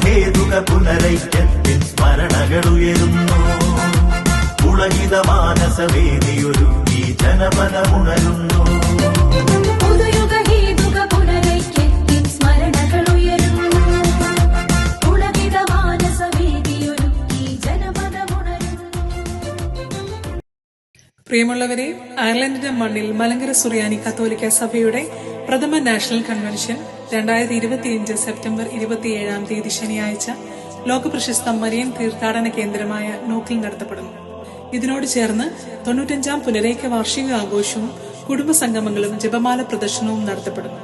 ഹേതുക പുനരൈക്യത്തിൻ സ്മരണകളുയരുന്നു. പുളകിത മാനസവേദിയൊരു ഈ ജനപദമുണരുന്നു. പ്രിയമുള്ളവരെ, അയർലൻഡിന്റെ മണ്ണിൽ മലങ്കര സുറിയാനി കത്തോലിക്ക സഭയുടെ പ്രഥമ നാഷണൽ കൺവെൻഷൻ 2025 സെപ്റ്റംബർ 27 ശനിയാഴ്ച ലോകപ്രശസ്ത മരിയൻ തീർത്ഥാടന കേന്ദ്രമായ നോക്കിൽ നടത്തപ്പെടുന്നു. ഇതിനോട് ചേർന്ന് 95-ാം പുനരൈക്യ വാർഷിക ആഘോഷവും കുടുംബസംഗമങ്ങളും ജപമാല പ്രദർശനവും നടത്തപ്പെടുന്നു.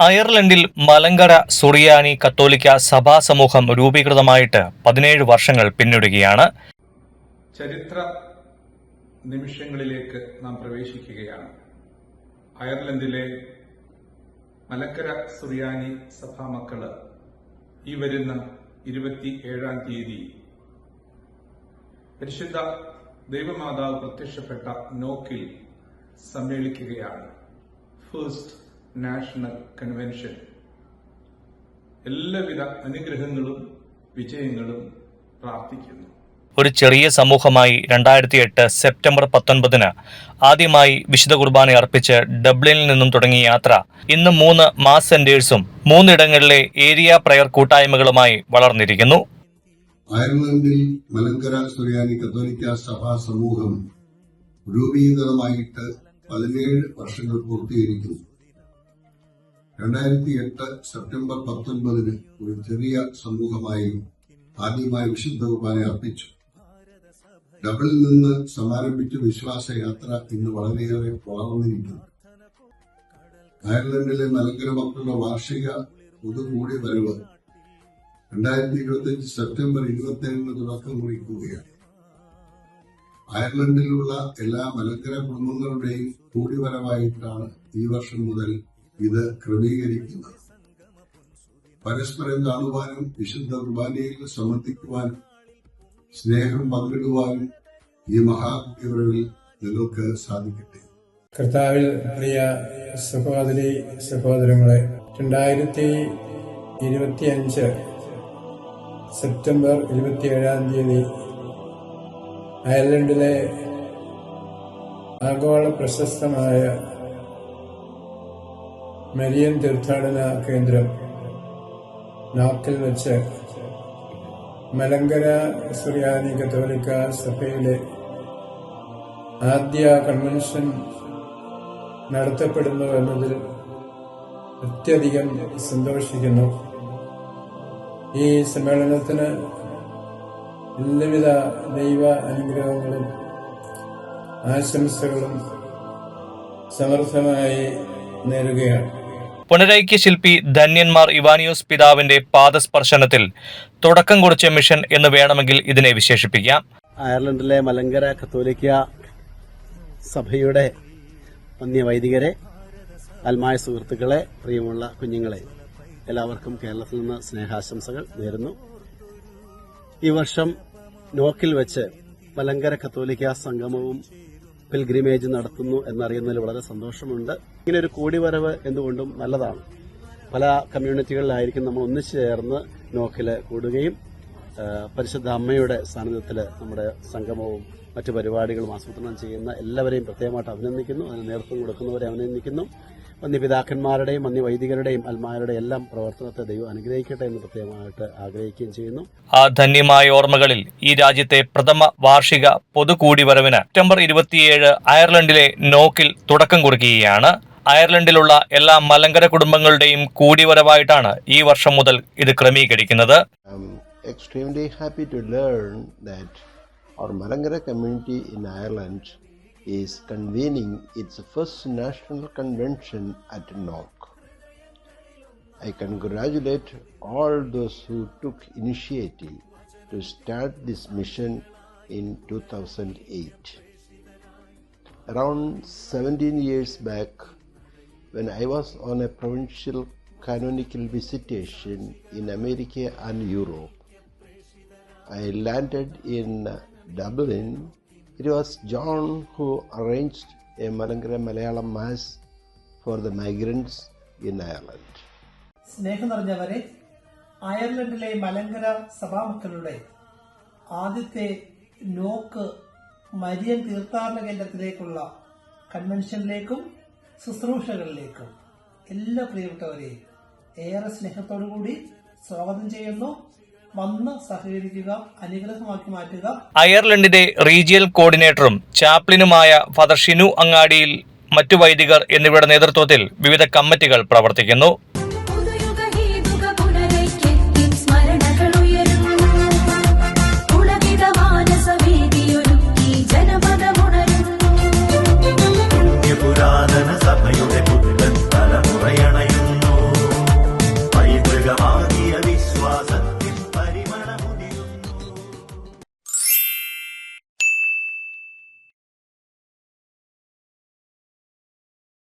അയർലൻഡിൽ മലങ്കര സുറിയാനി കത്തോലിക്ക സഭാ സമൂഹം രൂപീകൃതമായിട്ട് 17 വർഷങ്ങൾ പിന്നിടുകയാണ്. ചരിത്ര നിമിഷങ്ങളിലേക്ക് നാം പ്രവേശിക്കുകയാണ്. അയർലൻഡിലെ മലങ്കര സുറിയാനി സഭാമക്കള് ഈ വരുന്ന 27-ാം തീയതി പരിശുദ്ധ ദൈവമാതാവ് പ്രത്യക്ഷപ്പെട്ട നോക്കിൽ സമ്മേളിക്കുകയാണ്. First national convention. എല്ലാവിധ അനുഗ്രഹങ്ങളും വിജയങ്ങളും പ്രാർത്ഥിക്കുന്നു. ഒരു ചെറിയ സമൂഹമായി 2008 സെപ്റ്റംബർ 19 ആദ്യമായി വിശുദ്ധ കുർബാന അർപ്പിച്ച് ഡബ്ലിനിൽ നിന്നും തുടങ്ങിയ യാത്ര ഇന്ന് 3 മാസ് സെന്റേഴ്സും 3 ഇടങ്ങളിലെ ഏരിയ പ്രയർ കൂട്ടായ്മകളുമായി വളർന്നിരിക്കുന്നു. അയർലൻഡിൽ മലങ്കര സുറിയാനി കത്തോലിക്ക സഭാ സമൂഹം രൂപീകൃതമായിട്ട് 17 വർഷങ്ങൾ പൂർത്തീകരിക്കുന്നു. 2008 സെപ്റ്റംബർ 19 ഒരു ചെറിയ സമൂഹമായി ആദ്യമായി വിശുദ്ധ കുർബാന അർപ്പിച്ചു. ഡബിളിൽ നിന്ന് സമാരംഭിച്ച വിശ്വാസയാത്ര ഇന്ന് വളരെയേറെ വളർന്നിരിക്കുന്നു. അയർലൻഡിലെ മലങ്കര മക്കളുടെ വാർഷിക പൊതുകൂടി വരവ് 2025 സെപ്റ്റംബർ 27 തുടക്കം കുറിക്കുകയാണ്. അയർലൻഡിലുള്ള എല്ലാ മലങ്കര കുടുംബങ്ങളുടെയും കൂടിവരവായിട്ടാണ് ഈ വർഷം മുതൽ ഇത് ക്രമീകരിക്കുന്നത്. പരസ്പരം കാണുവാനും വിശുദ്ധ കുർബാനയിൽ സംബന്ധിക്കുവാനും സ്നേഹം പങ്കിടുവാനും ഈ മഹാകുട്ടികളിൽ നിങ്ങൾക്ക് സാധിക്കട്ടെ. കർത്താവിൽ പ്രിയ സഹോദരി സഹോദരങ്ങളെ, 2025 സെപ്റ്റംബർ 27 അയർലൻഡിലെ ആഗോള പ്രശസ്തമായ മരിയൻ തീർത്ഥാടന കേന്ദ്രം നോക്കിൽ വെച്ച് മലങ്കര സുറിയാനി കത്തോലിക്ക സഭയിലെ ആദ്യ കൺവെൻഷൻ നടത്തപ്പെടുന്നു എന്നതിൽ അത്യധികം സന്തോഷിക്കുന്നു. ഈ സമ്മേളനത്തിന് എല്ലാവിധ ദൈവ അനുഗ്രഹങ്ങളും ആശംസകളും സമർത്ഥമായി നേരുകയാണ്. പുനരൈക്യ ശില്പി ധന്യന്മാർ ഇവാനിയോസ് പിതാവിന്റെ പാദസ്പർശനത്തിൽ തുടക്കം കുറിച്ച മിഷൻ എന്ന് വേണമെങ്കിൽ ഇതിനെ വിശേഷിപ്പിക്കാം. അയർലൻഡിലെ മലങ്കര കത്തോലിക്ക സഭയുടെ വന്യവൈദികരെ, ആത്മായ സുഹൃത്തുക്കളെ, പ്രിയമുള്ള കുഞ്ഞുങ്ങളെ, എല്ലാവർക്കും കേരളത്തിൽ നിന്ന് സ്നേഹാശംസകൾ നേരുന്നു. ഈ വർഷം നോക്കിൽ വെച്ച് മലങ്കര കത്തോലിക്ക സംഗമവും പിൽഗ്രിമേജ് നടത്തുന്നു എന്നറിയുന്നതിൽ വളരെ സന്തോഷമുണ്ട്. ഇങ്ങനെ ഒരു കൂടിവരവ് എന്തുകൊണ്ടും നല്ലതാണ്. പല കമ്മ്യൂണിറ്റികളിലായിരിക്കും നമ്മൾ ഒന്നിച്ചു ചേർന്ന് നോക്കിൽ കൂടുകയും പരിശുദ്ധ അമ്മയുടെ സാന്നിധ്യത്തിൽ നമ്മുടെ സംഗമവും മറ്റു പരിപാടികളും ആസൂത്രണം ചെയ്യുന്ന എല്ലാവരെയും പ്രത്യേകമായിട്ട് അഭിനന്ദിക്കുന്നു. അതിന് നേതൃത്വം കൊടുക്കുന്നവരെ അഭിനന്ദിക്കുന്നു. വന്യപിതാക്കന്മാരുടെയും വന്യവൈദികരുടെയും അൽമാരുടെയും എല്ലാം പ്രവർത്തനത്തെ ദൈവം അനുഗ്രഹിക്കട്ടെ എന്ന് പ്രത്യേകമായിട്ട് ആഗ്രഹിക്കുകയും ചെയ്യുന്നു. ആ ധന്യമായ ഓർമ്മകളിൽ ഈ രാജ്യത്തെ പ്രഥമ വാർഷിക പൊതുകൂടിവരവിന് സെപ്റ്റംബർ 27 അയർലൻഡിലെ നോക്കിൽ തുടക്കം കുറിക്കുകയാണ്. അയർലൻഡിലുള്ള എല്ലാ മലങ്കര കുടുംബങ്ങളുടെയും കൂടിവരവായിട്ടാണ് ഈ വർഷം മുതൽ ഇത് ക്രമീകരിക്കുന്നത്. Extremely happy to learn that our Malangara community in Ireland is convening its first national convention at Knock. I congratulate all those who took initiative to start this mission in 2008. Around 17 years back, when I was on a provincial canonical visitation in America and Europe, I landed in Dublin. It was John who arranged a Malangara Malayalam Mass for the migrants in Ireland. സ്നേഹം നിറഞ്ഞവരെ, അയർലൻഡിലെ മലങ്കര സഭാമക്കളുടെ ആദ്യത്തെ നോക്ക് Marian തീർത്ഥാടന കേന്ദ്രത്തിലേക്കുള്ള കൺവെൻഷനിലേക്കും ശുശ്രൂഷകളിലേക്കും എല്ലാ പ്രിയപ്പെട്ടവരെയും ഏറെ സ്നേഹത്തോടുകൂടി സ്വാഗതം ചെയ്യുന്നു. വന്ന് സഹകരിക്കുക, അനുഗ്രഹമാക്കി മാറ്റുക. അയർലൻഡിന്റെ റീജിയൽ കോർഡിനേറ്ററും ചാപ്ലിനുമായ ഫാദർ ഷിനു അങ്ങാടിയിൽ, മറ്റു വൈദികർ എന്നിവരുടെ നേതൃത്വത്തിൽ വിവിധ കമ്മിറ്റികൾ പ്രവർത്തിക്കുന്നു.